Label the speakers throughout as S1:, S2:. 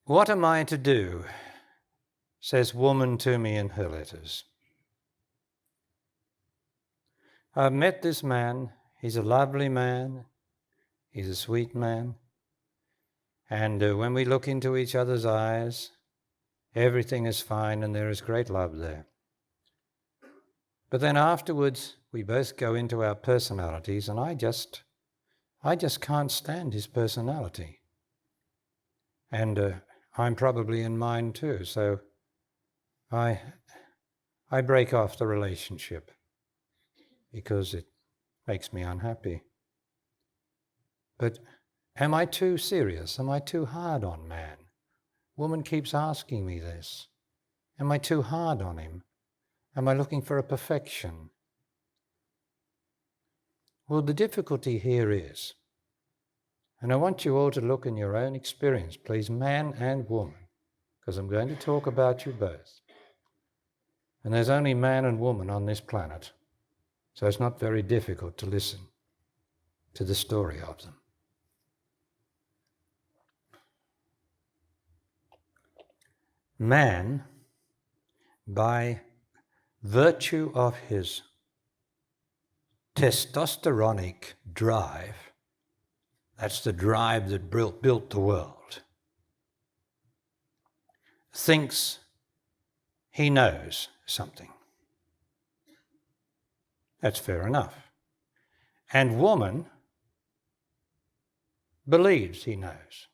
S1: "What am I to do?" says woman to me in her letters. "I've met this man. He's a lovely man. He's a sweet man. And when we look into each other's eyes, everything is fine and there is great love there. But then afterwards, we both go into our personalities, and I just can't stand his personality. And I'm probably in mine too, so I break off the relationship because it makes me unhappy. But am I too serious? Am I too hard on man? Woman keeps asking me this. Am I too hard on him? Am I looking for a perfection? Well, the difficulty here is, and I want you all to look in your own experience, please, man and woman, because I'm going to talk about you both. And there's only man and woman on this planet, so it's not very difficult to listen to the story of them. Man, by virtue of his testosteronic drive, that's the drive that built the world, thinks he knows something. That's fair enough. And woman believes he knows.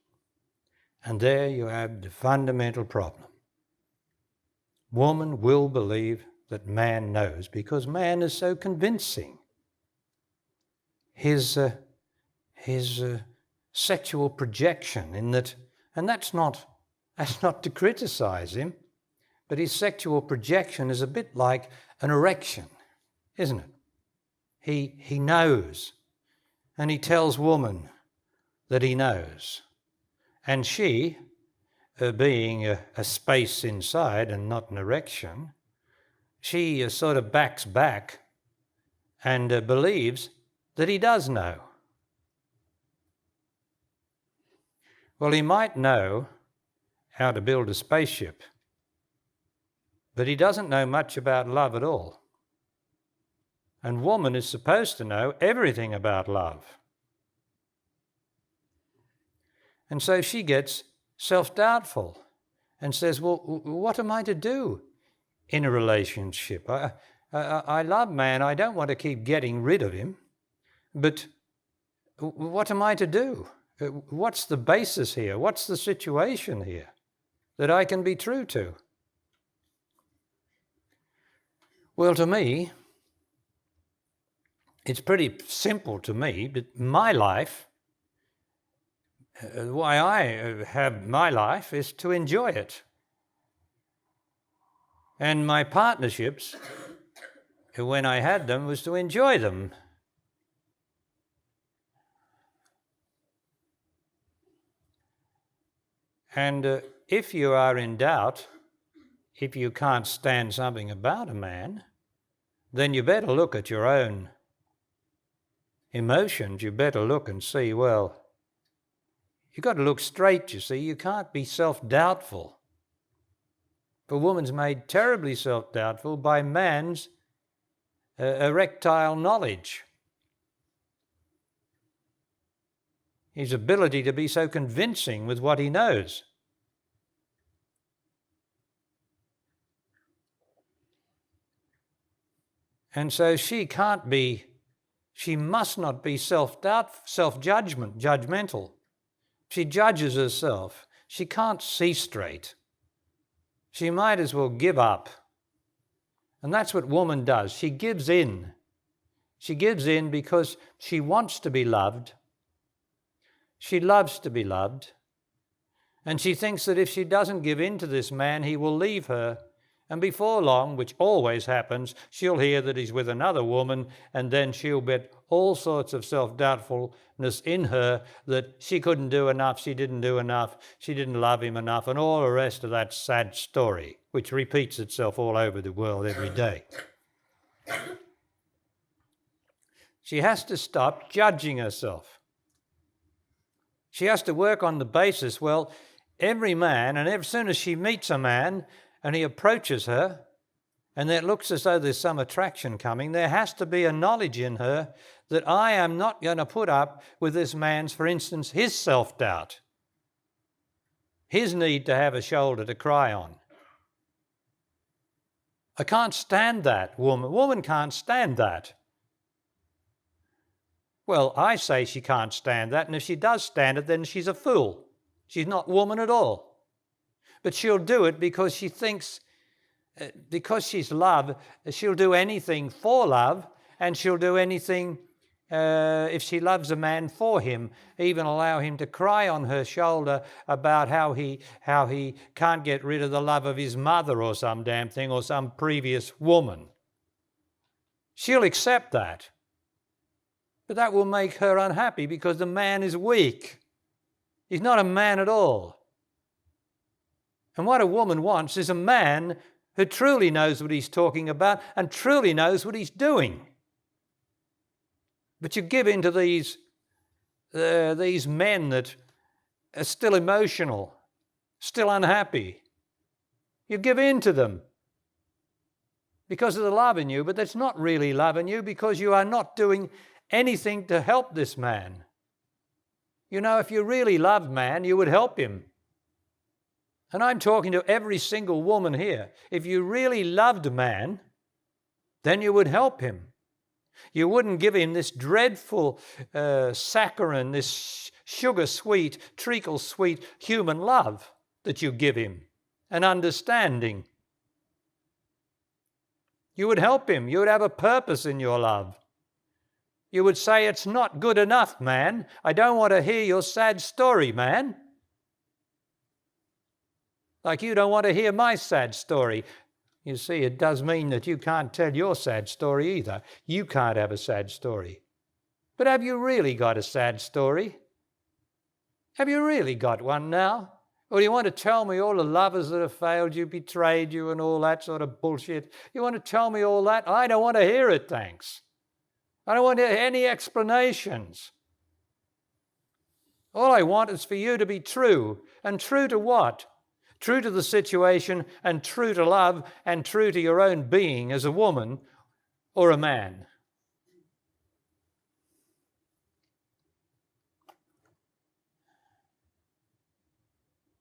S1: And there you have the fundamental problem. Woman will believe that man knows because man is so convincing. His sexual projection in that, and that's not to criticize him, but his sexual projection is a bit like an erection, isn't it? He knows, and he tells woman that he knows. And she, being a space inside and not an erection, she sort of backs back and believes that he does know. Well, he might know how to build a spaceship, but he doesn't know much about love at all. And woman is supposed to know everything about love. And so she gets self-doubtful and says, well, what am I to do in a relationship? I love man. I don't want to keep getting rid of him. But what am I to do? What's the basis here? What's the situation here that I can be true to? Well, to me, it's pretty simple to me, but my life, why I have my life is to enjoy it. And my partnerships, when I had them, was to enjoy them. And if you are in doubt, if you can't stand something about a man, then you better look at your own emotions. You better look and see, well, you've got to look straight, you see. You can't be self-doubtful. A woman's made terribly self-doubtful by man's erectile knowledge. His ability to be so convincing with what he knows. And so she must not be judgmental. She judges herself. She can't see straight. She might as well give up. And that's what woman does. She gives in. She gives in because she wants to be loved. She loves to be loved. And she thinks that if she doesn't give in to this man, he will leave her. And before long, which always happens, she'll hear that he's with another woman, and then she'll get all sorts of self-doubtfulness in her that she couldn't do enough, she didn't do enough, she didn't love him enough, and all the rest of that sad story, which repeats itself all over the world every day. She has to stop judging herself. She has to work on the basis, well, every man, and as soon as she meets a man and he approaches her, and it looks as though there's some attraction coming, there has to be a knowledge in her that I am not going to put up with this man's, for instance, his self-doubt, his need to have a shoulder to cry on. I can't stand that, woman. Woman can't stand that. Well, I say she can't stand that, and if she does stand it, then she's a fool. She's not woman at all. But she'll do it because she thinks, because she's love, she'll do anything for love, and she'll do anything if she loves a man for him, even allow him to cry on her shoulder about how he can't get rid of the love of his mother or some damn thing or some previous woman. She'll accept that. But that will make her unhappy because the man is weak. He's not a man at all. And what a woman wants is a man who truly knows what he's talking about and truly knows what he's doing. But you give in to these men that are still emotional, still unhappy. You give in to them because of the love in you, but that's not really love in you because you are not doing anything to help this man. You know, if you really loved man, you would help him. And I'm talking to every single woman here. If you really loved a man, then you would help him. You wouldn't give him this dreadful saccharine, this sugar-sweet, treacle-sweet human love that you give him, an understanding. You would help him. You would have a purpose in your love. You would say, it's not good enough, man. I don't want to hear your sad story, man. Like you don't want to hear my sad story. You see, it does mean that you can't tell your sad story either. You can't have a sad story. But have you really got a sad story? Have you really got one now? Or do you want to tell me all the lovers that have failed you, betrayed you, and all that sort of bullshit? You want to tell me all that? I don't want to hear it, thanks. I don't want to hear any explanations. All I want is for you to be true. And true to what? True to the situation and true to love and true to your own being as a woman or a man.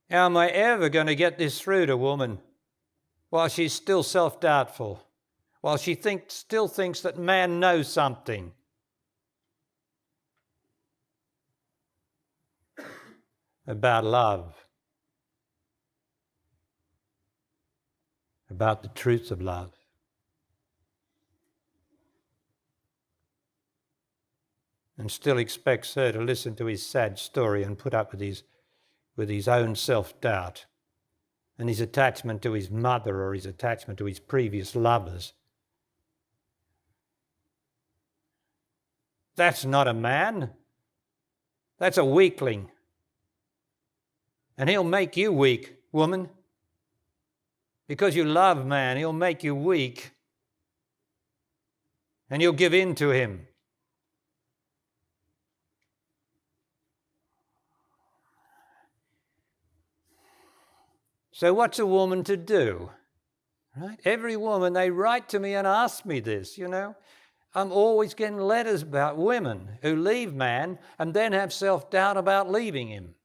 S1: How am I ever going to get this through to a woman while she's still self-doubtful, while she still thinks that man knows something? About love. About the truths of love. And still expects her to listen to his sad story and put up with his own self-doubt and his attachment to his mother or his attachment to his previous lovers. That's not a man. That's a weakling. And he'll make you weak, woman. Because you love man, he'll make you weak. And you'll give in to him. So what's a woman to do? Right? Every woman, they write to me and ask me this, you know. I'm always getting letters about women who leave man and then have self-doubt about leaving him.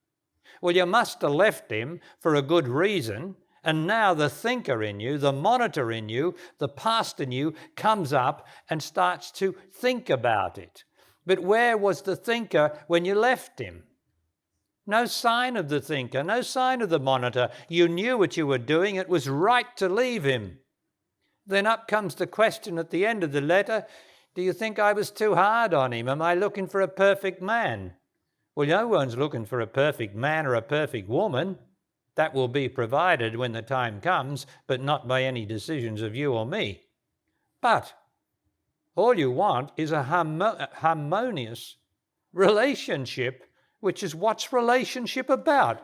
S1: Well, you must have left him for a good reason. And now the thinker in you, the monitor in you, the past in you comes up and starts to think about it. But where was the thinker when you left him? No sign of the thinker, no sign of the monitor. You knew what you were doing. It was right to leave him. Then up comes the question at the end of the letter, do you think I was too hard on him? Am I looking for a perfect man? Well, no one's looking for a perfect man or a perfect woman. That will be provided when the time comes, but not by any decisions of you or me. But all you want is a harmonious relationship, which is what's relationship about?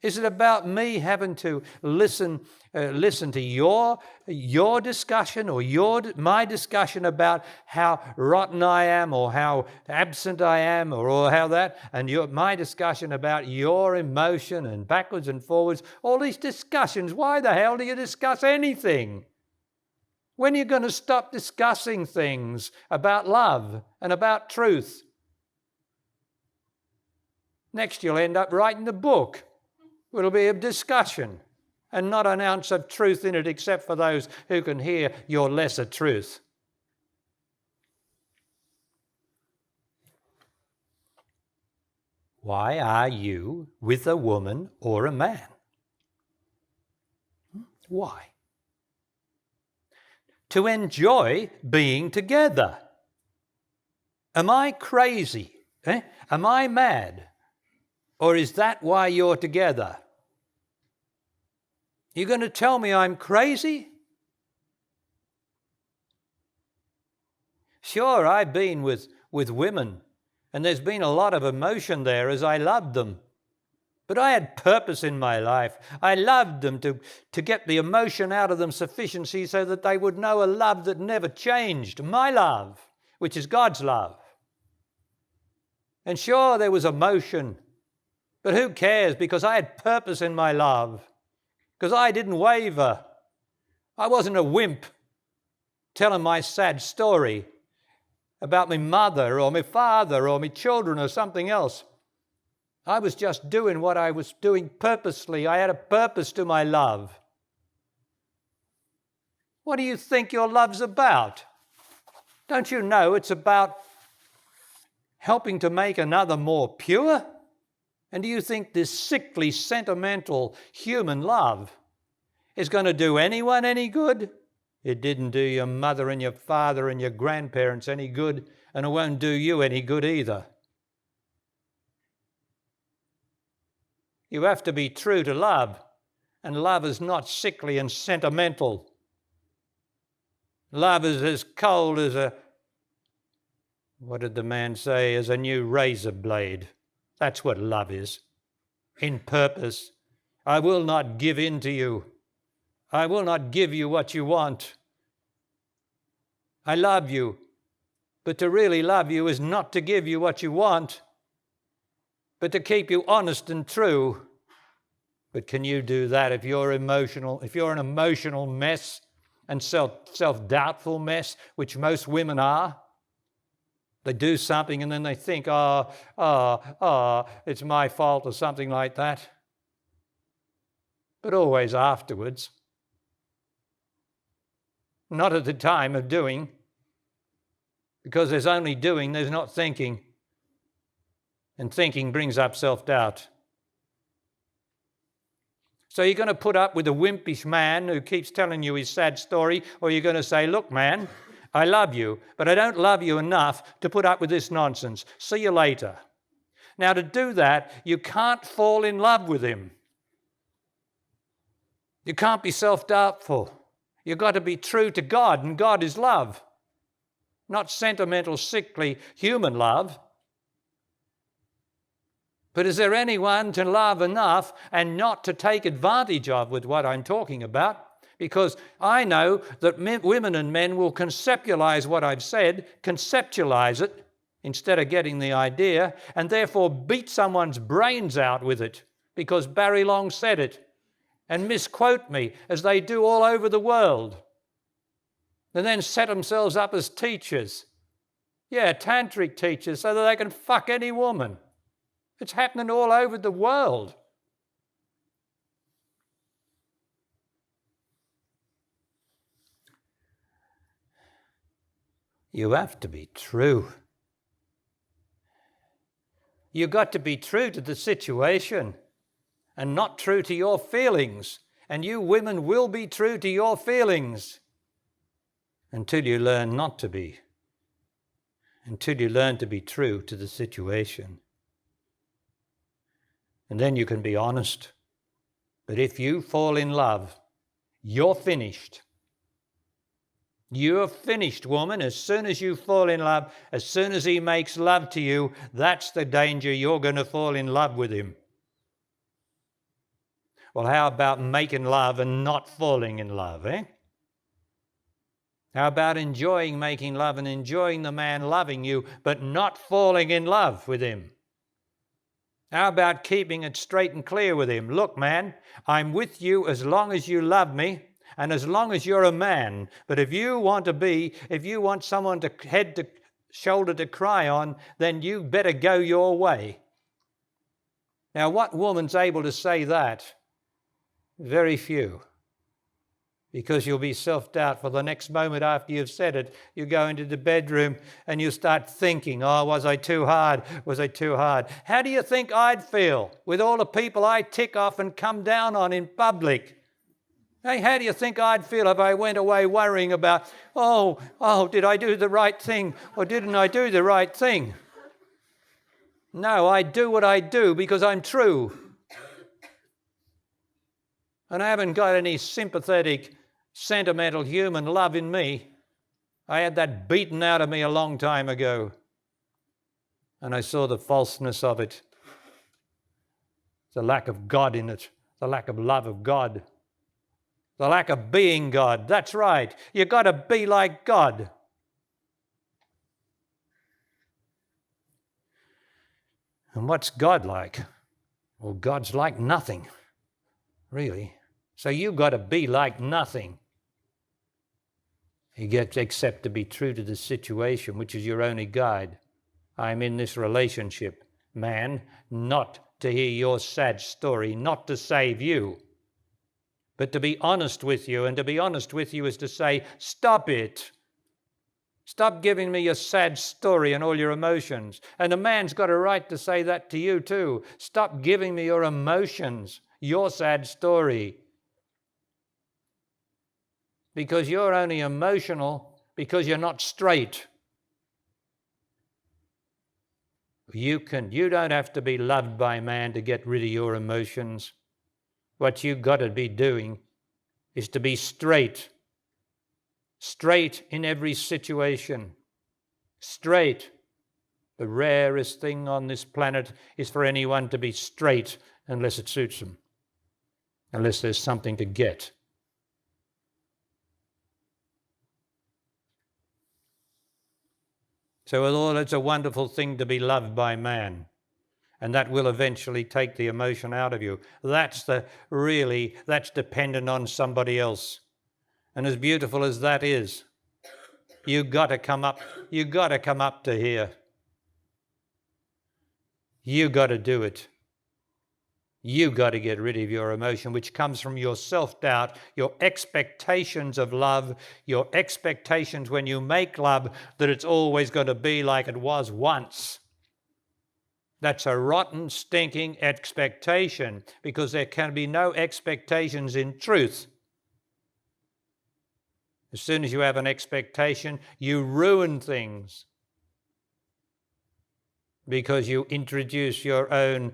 S1: Is it about me having to listen to your discussion or my discussion about how rotten I am or how absent I am or how that, and my discussion about your emotion and backwards and forwards, all these discussions? Why the hell do you discuss anything? When are you going to stop discussing things about love and about truth? Next you'll end up writing a book. It'll be a discussion and not an ounce of truth in it except for those who can hear your lesser truth. Why are you with a woman or a man? Why? To enjoy being together. Am I crazy? Am I mad? Or is that why you're together? You're going to tell me I'm crazy? Sure, I've been with women, and there's been a lot of emotion there as I loved them. But I had purpose in my life. I loved them to get the emotion out of them sufficiency so that they would know a love that never changed, my love, which is God's love. And sure, there was emotion. But who cares? Because I had purpose in my love. Because I didn't waver. I wasn't a wimp telling my sad story about my mother or my father or my children or something else. I was just doing what I was doing purposely. I had a purpose to my love. What do you think your love's about? Don't you know it's about helping to make another more pure? And do you think this sickly, sentimental human love is going to do anyone any good? It didn't do your mother and your father and your grandparents any good, and it won't do you any good either. You have to be true to love, and love is not sickly and sentimental. Love is as cold as what did the man say, as a new razor blade. That's what love is, in purpose. I will not give in to you. I will not give you what you want. I love you, but to really love you is not to give you what you want, but to keep you honest and true. But can you do that if you're emotional, if you're an emotional mess and self-doubtful mess, which most women are? They do something and then they think, it's my fault or something like that. But always afterwards. Not at the time of doing, because there's only doing, there's not thinking. And thinking brings up self-doubt. So you're going to put up with a wimpish man who keeps telling you his sad story, or you're going to say, look, man, I love you, but I don't love you enough to put up with this nonsense. See you later. Now, to do that, you can't fall in love with him. You can't be self-doubtful. You've got to be true to God, and God is love. Not sentimental, sickly human love. But is there anyone to love enough and not to take advantage of with what I'm talking about? Because I know that women and men will conceptualize what I've said, conceptualize it instead of getting the idea, and therefore beat someone's brains out with it because Barry Long said it, and misquote me as they do all over the world, and then set themselves up as teachers. Yeah, tantric teachers, so that they can fuck any woman. It's happening all over the world. You have to be true. You've got to be true to the situation and not true to your feelings. And you women will be true to your feelings until you learn not to be, until you learn to be true to the situation. And then you can be honest. But if you fall in love, you're finished. You're finished, woman. As soon as you fall in love, as soon as he makes love to you, that's the danger. You're going to fall in love with him. Well, how about making love and not falling in love, eh? How about enjoying making love and enjoying the man loving you, but not falling in love with him? How about keeping it straight and clear with him? Look, man, I'm with you as long as you love me and as long as you're a man. But if you want someone to head to shoulder to cry on, then you better go your way. Now, what woman's able to say that? Very few. Because you'll be self-doubt the next moment after you've said it. You go into the bedroom and you start thinking, oh, was I too hard? Was I too hard? How do you think I'd feel with all the people I tick off and come down on in public? Hey, how do you think I'd feel if I went away worrying about, did I do the right thing or didn't I do the right thing? No, I do what I do because I'm true. And I haven't got any sympathetic, sentimental human love in me. I had that beaten out of me a long time ago. And I saw the falseness of it. The lack of God in it. The lack of love of God. The lack of being God. That's right. You've got to be like God. And what's God like? Well, God's like nothing, really. So you've got to be like nothing. You get except to be true to the situation, which is your only guide. I'm in this relationship, man, not to hear your sad story, not to save you, but to be honest with you. And to be honest with you is to say, stop it. Stop giving me your sad story and all your emotions. And a man's got a right to say that to you too. Stop giving me your emotions, your sad story. Because you're only emotional because you're not straight. You don't have to be loved by man to get rid of your emotions. What you've got to be doing is to be straight. Straight in every situation. Straight. The rarest thing on this planet is for anyone to be straight unless it suits them. Unless there's something to get. So although it's a wonderful thing to be loved by man, and that will eventually take the emotion out of you, that's dependent on somebody else. And as beautiful as that is, you've got to come up to here. You've got to do it. You've got to get rid of your emotion, which comes from your self-doubt, your expectations of love, your expectations when you make love that it's always going to be like it was once. That's a rotten, stinking expectation, because there can be no expectations in truth. As soon as you have an expectation, you ruin things because you introduce your own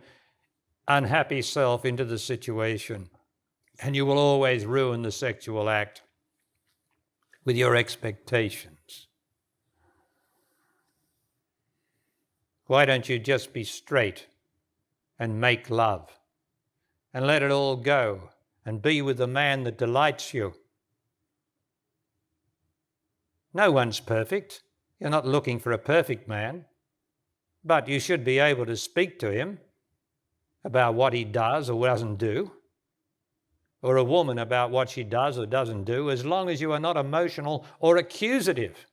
S1: unhappy self into the situation, and you will always ruin the sexual act with your expectations. Why don't you just be straight and make love and let it all go and be with the man that delights you? No one's perfect. You're not looking for a perfect man, but you should be able to speak to him about what he does or doesn't do, or a woman about what she does or doesn't do, as long as you are not emotional or accusative.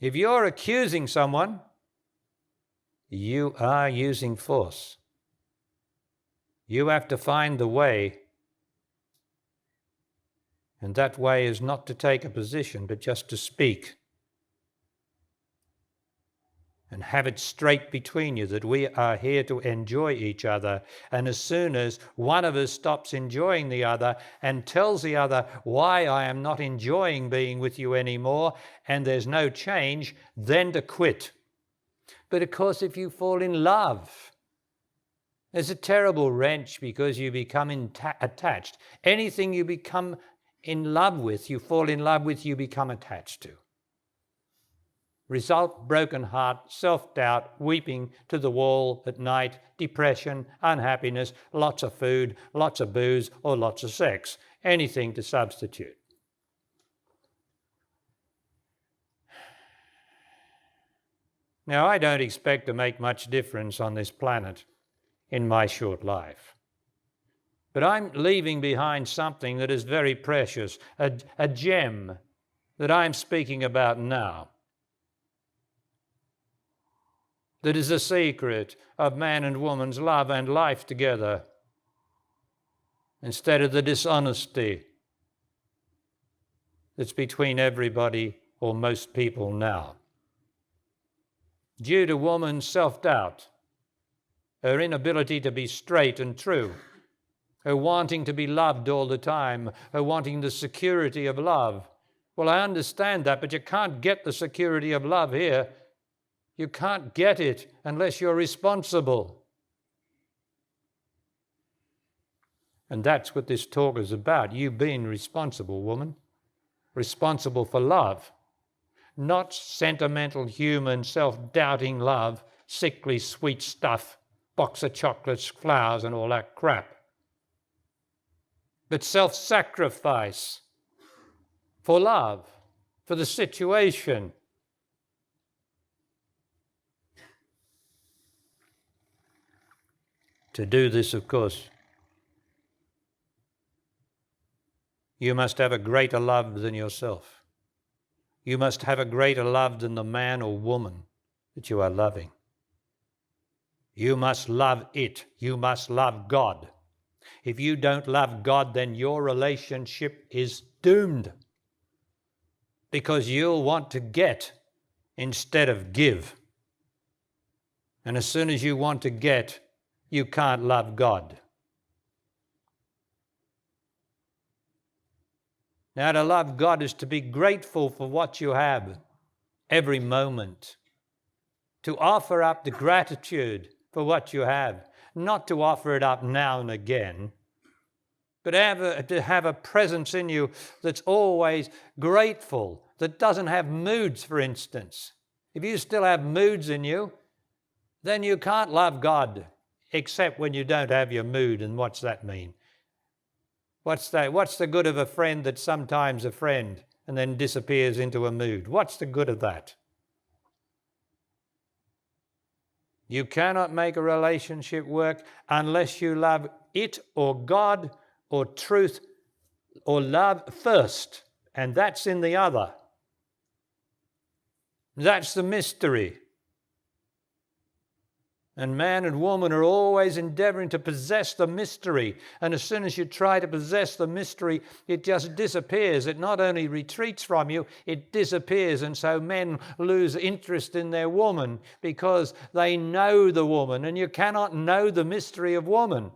S1: If you're accusing someone, you are using force. You have to find the way, and that way is not to take a position, but just to speak. And have it straight between you that we are here to enjoy each other. And as soon as one of us stops enjoying the other and tells the other why I am not enjoying being with you anymore and there's no change, then to quit. But of course, if you fall in love, there's a terrible wrench because you become attached. Anything you become in love with, you fall in love with, you become attached to. Result, broken heart, self-doubt, weeping to the wall at night, depression, unhappiness, lots of food, lots of booze, or lots of sex. Anything to substitute. Now, I don't expect to make much difference on this planet in my short life. But I'm leaving behind something that is very precious, a gem that I'm speaking about now. That is the secret of man and woman's love and life together, instead of the dishonesty that's between everybody or most people now. Due to woman's self-doubt, her inability to be straight and true, her wanting to be loved all the time, her wanting the security of love. Well, I understand that, but you can't get the security of love here. You can't get it unless you're responsible. And that's what this talk is about. You being responsible, woman. Responsible for love. Not sentimental, human, self-doubting love, sickly, sweet stuff, box of chocolates, flowers, and all that crap. But self-sacrifice for love, for the situation. To do this, of course, you must have a greater love than yourself. You must have a greater love than the man or woman that you are loving. You must love it. You must love God. If you don't love God, then your relationship is doomed, because you'll want to get instead of give. And as soon as you want to get, you can't love God. Now, to love God is to be grateful for what you have every moment, to offer up the gratitude for what you have, not to offer it up now and again, but to have a presence in you that's always grateful, that doesn't have moods, for instance. If you still have moods in you, then you can't love God, except when you don't have your mood. And what's that mean? What's the good of a friend that's sometimes a friend and then disappears into a mood? What's the good of that? You cannot make a relationship work unless you love it or God or truth or love first, and that's in the other. That's the mystery. And man and woman are always endeavoring to possess the mystery. And as soon as you try to possess the mystery, it just disappears. It not only retreats from you, it disappears. And so men lose interest in their woman because they know the woman. And you cannot know the mystery of woman.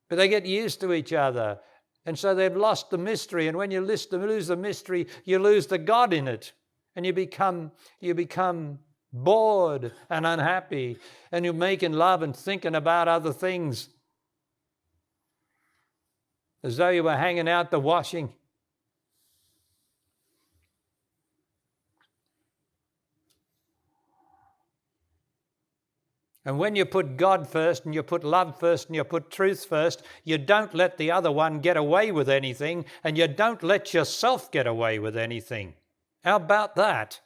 S1: But they get used to each other. And so they've lost the mystery. And when you lose the mystery, you lose the God in it. And you become bored and unhappy, and you're making love and thinking about other things as though you were hanging out the washing. And when you put God first, and you put love first, and you put truth first, you don't let the other one get away with anything, and you don't let yourself get away with anything. How about that?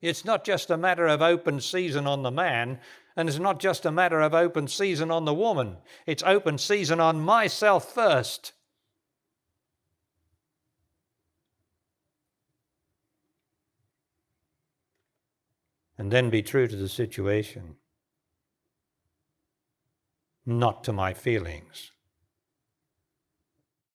S1: It's not just a matter of open season on the man, and it's not just a matter of open season on the woman. It's open season on myself first. And then be true to the situation, not to my feelings.